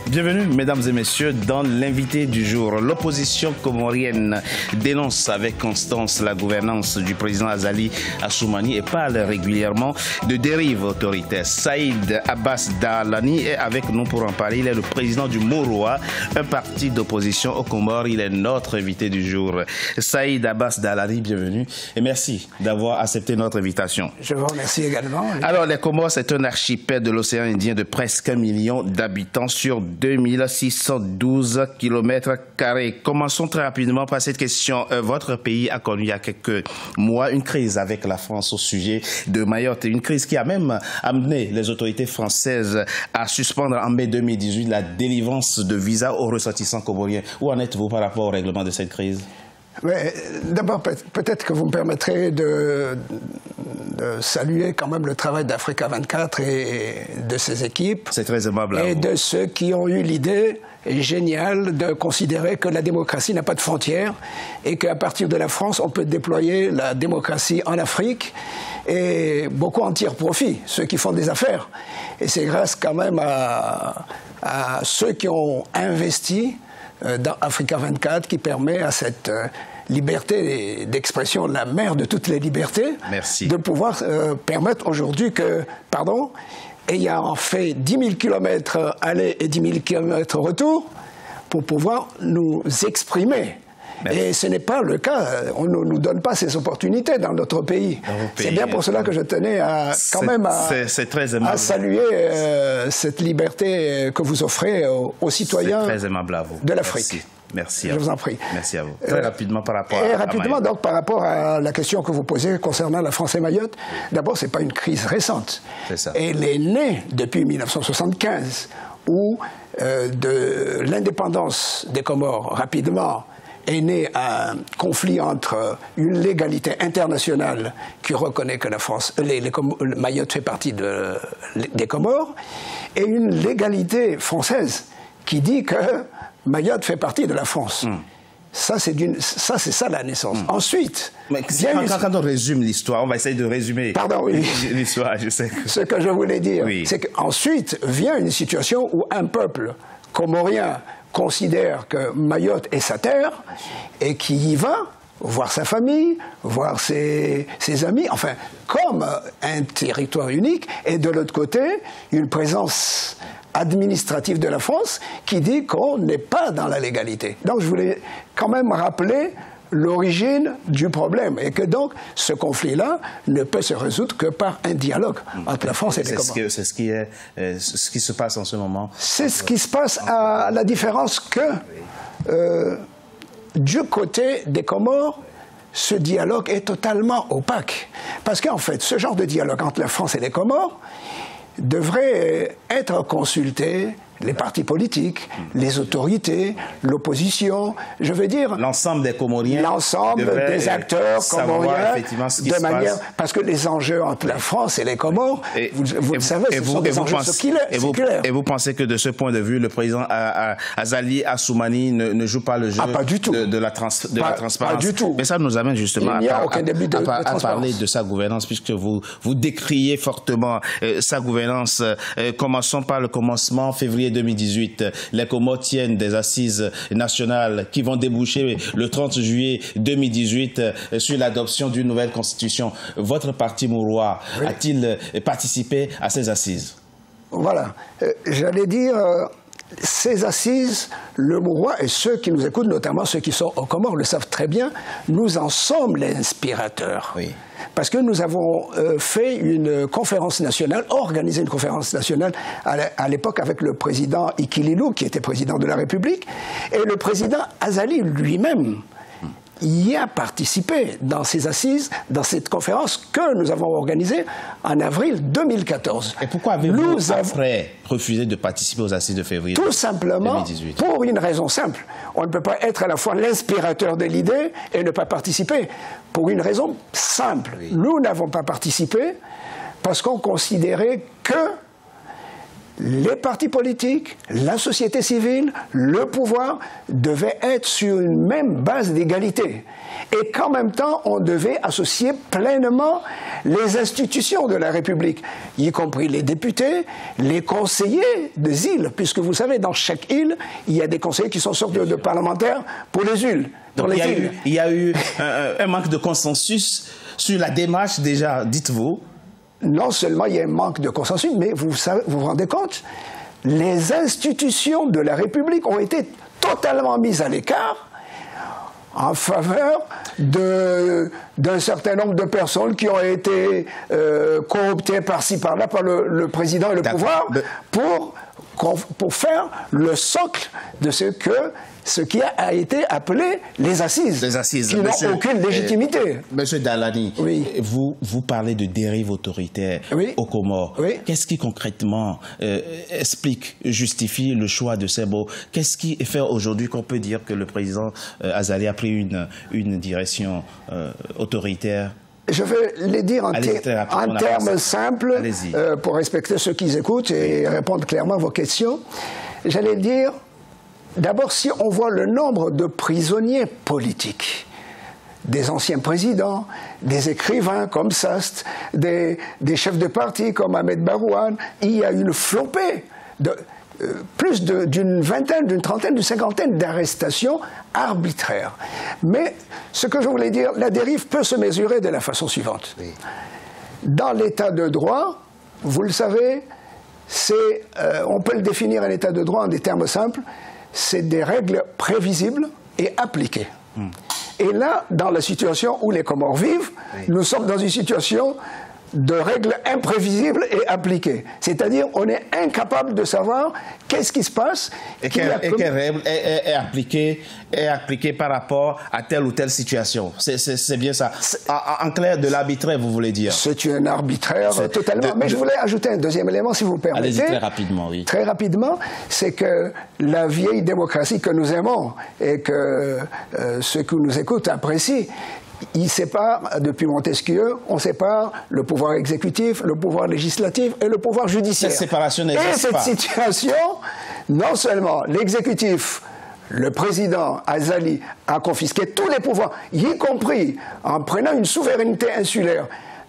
Bienvenue, mesdames et messieurs, dans l'invité du jour. L'opposition comorienne dénonce avec constance la gouvernance du président Azali Assoumani et parle régulièrement de dérives autoritaires. Saïd Abbas Dalani est avec nous pour en parler. Il est le président du Moroa, un parti d'opposition aux Comores. Il est notre invité du jour. Saïd Abbas Dalani, bienvenue et merci d'avoir accepté notre invitation. Je vous remercie également. Alors, les Comores, c'est un archipel de l'océan Indien de presque 1 million d'habitants sur 2612 km². Commençons très rapidement par cette question. Votre pays a connu il y a quelques mois une crise avec la France au sujet de Mayotte. Une crise qui a même amené les autorités françaises à suspendre en mai 2018 la délivrance de visas aux ressortissants comoriens. Où en êtes-vous par rapport au règlement de cette crise? D'abord, peut-être que vous me permettrez de saluer quand même le travail d'Africa 24 et de ses équipes. C'est très aimable. Et de ceux qui ont eu l'idée géniale de considérer que la démocratie n'a pas de frontières et qu'à partir de la France, on peut déployer la démocratie en Afrique et beaucoup en tirent profit, ceux qui font des affaires. Et c'est grâce quand même à ceux qui ont investi dans Africa 24 qui permet à cette liberté d'expression, la mère de toutes les libertés, de pouvoir permettre aujourd'hui que, ayant fait 10 000 km aller et 10 000 km retour, pour pouvoir nous exprimer. Merci. Et ce n'est pas le cas. On ne nous donne pas ces opportunités dans notre pays. C'est bien pour cela que je tenais à saluer cette liberté que vous offrez aux citoyens de l'Afrique. Merci. Je vous en prie. Merci à vous. Très rapidement par rapport donc par rapport à la question que vous posez concernant la France et Mayotte, d'abord, ce n'est pas une crise récente. C'est ça. Elle est née depuis 1975, où de l'indépendance des Comores, rapidement, est né un conflit entre une légalité internationale qui reconnaît que la France, Mayotte fait partie des Comores, et une légalité française qui dit que Mayotte fait partie de la France. Ça, c'est ça la naissance. Ensuite... Quand on résume l'histoire, on va essayer de résumer l'histoire, je sais. Ce que je voulais dire, c'est qu'ensuite vient une situation où un peuple comorien considère que Mayotte est sa terre et qui y va voir sa famille, voir ses amis, enfin, comme un territoire unique, et de l'autre côté, une présence administrative de la France qui dit qu'on n'est pas dans la légalité. Donc je voulais quand même rappeler l'origine du problème et que donc ce conflit-là ne peut se résoudre que par un dialogue entre la France et les Comores. C'est ce qui se passe en ce moment. C'est ce qui se passe, à la différence que du côté des Comores, ce dialogue est totalement opaque. Parce qu'en fait, ce genre de dialogue entre la France et les Comores devrait être consulté, les partis politiques, les autorités, l'opposition, je veux dire... L'ensemble des Comoriens... L'ensemble des acteurs comoriens, de manière... Parce que les enjeux entre la France et les Comores, vous le savez, ce sont des enjeux séculaires. Et vous pensez que de ce point de vue, le président Azali Assoumani ne joue pas le jeu de la transparence? Pas du tout. Mais ça nous amène justement à parler de sa gouvernance, puisque vous décriez fortement sa gouvernance. Commençons par le commencement, février 2018, les Comores tiennent des assises nationales qui vont déboucher le 30 juillet 2018 sur l'adoption d'une nouvelle constitution. Votre parti Moroa a-t-il participé à ces assises? Voilà. J'allais dire, ces assises, le Moroa et ceux qui nous écoutent, notamment ceux qui sont aux Comores, le savent très bien, nous en sommes les inspirateurs. Parce que nous avons fait une conférence nationale, organisé une conférence nationale à l'époque avec le président Ikililou, qui était président de la République, et le président Azali lui-même y a participé dans ces assises, dans cette conférence que nous avons organisée en avril 2014. Et pourquoi avez-vous après refusé de participer aux assises de février 2018? Tout simplement pour une raison simple. On ne peut pas être à la fois l'inspirateur de l'idée et ne pas participer. Pour une raison simple. Nous n'avons pas participé parce qu'on considérait que les partis politiques, la société civile, le pouvoir devaient être sur une même base d'égalité. Et qu'en même temps, on devait associer pleinement les institutions de la République, y compris les députés, les conseillers des îles, puisque vous savez, dans chaque île, il y a des conseillers qui sont sortis de parlementaires pour les îles. Donc il y a eu un manque de consensus sur la démarche déjà, dites-vous. Non seulement il y a un manque de consensus, mais vous vous rendez compte, les institutions de la République ont été totalement mises à l'écart en faveur d'un certain nombre de personnes qui ont été cooptées par-ci par-là par le président et le pouvoir pour faire le socle de ce qui a été appelé les assises. Les assises. Qui n'ont aucune légitimité. Monsieur Dalani, oui. vous parlez de dérive autoritaire aux Comores. Oui. Qu'est-ce qui concrètement justifie le choix de ces mots? Qu'est-ce qui fait aujourd'hui qu'on peut dire que le président Azali a pris une direction autoritaire? Je vais les dire en termes simples pour respecter ceux qui écoutent et répondre clairement à vos questions. J'allais dire, d'abord, si on voit le nombre de prisonniers politiques, des anciens présidents, des écrivains comme Sast, des chefs de parti comme Ahmed Barouane, il y a une flopée de plus d'une vingtaine, d'une trentaine, d'une cinquantaine d'arrestations arbitraires. Mais ce que je voulais dire, la dérive peut se mesurer de la façon suivante. Oui. Dans l'état de droit, vous le savez, on peut le définir un état de droit en des termes simples, c'est des règles prévisibles et appliquées. Et là, dans la situation où les Comores vivent, nous sommes dans une situation de règles imprévisibles et appliquées. C'est-à-dire, on est incapable de savoir qu'est-ce qui se passe. Et quelle règle est appliquée par rapport à telle ou telle situation. C'est bien ça. En clair, de l'arbitraire, vous voulez dire? C'est un arbitraire totalement. Mais je voulais ajouter un deuxième élément, si vous permettez. Allez-y très rapidement, oui. Très rapidement, c'est que la vieille démocratie que nous aimons et que ceux qui nous écoutent apprécient, il sépare, depuis Montesquieu, on sépare le pouvoir exécutif, le pouvoir législatif et le pouvoir judiciaire. Cette séparation n'existe pas. Et cette situation, non seulement l'exécutif, le président Azali a confisqué tous les pouvoirs, y compris en prenant une souveraineté insulaire,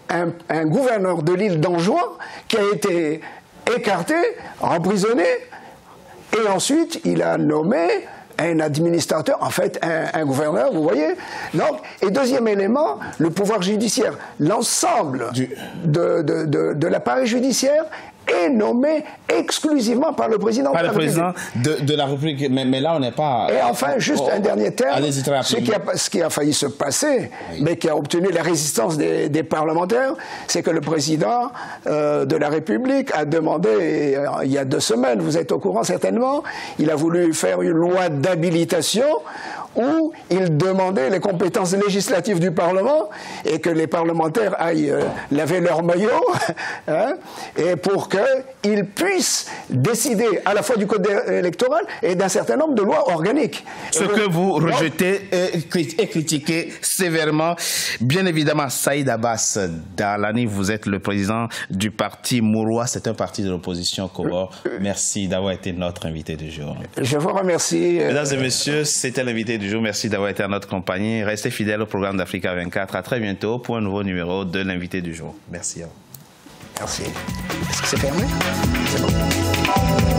un gouverneur de l'île d'Anjouan qui a été écarté, emprisonné, et ensuite il a nommé un administrateur, en fait un gouverneur, vous voyez. Donc, et deuxième élément, le pouvoir judiciaire. L'ensemble de l'appareil judiciaire est nommé exclusivement par le président de la République. Par le président de la République, mais là on n'est pas... Et enfin, juste un dernier terme, ce qui a failli se passer, mais qui a obtenu la résistance des parlementaires, c'est que le président de la République a demandé, il y a 2 semaines, vous êtes au courant certainement, il a voulu faire une loi d'habilitation où il demandait les compétences législatives du Parlement et que les parlementaires aillent laver leur maillot, hein, et pour qu'ils puissent décider à la fois du code électoral et d'un certain nombre de lois organiques. Ce que vous rejetez et critiquez sévèrement, bien évidemment, Saïd Abbas Dalani, vous êtes le président du parti Mouroua, c'est un parti de l'opposition Comore. Merci d'avoir été notre invité du jour. Je vous remercie. Mesdames et messieurs, c'était l'invité du jour. Merci d'avoir été à notre compagnie. Restez fidèles au programme d'Africa 24. À très bientôt pour un nouveau numéro de l'invité du jour. Merci à vous. Merci. Est-ce que c'est fermé? C'est bon.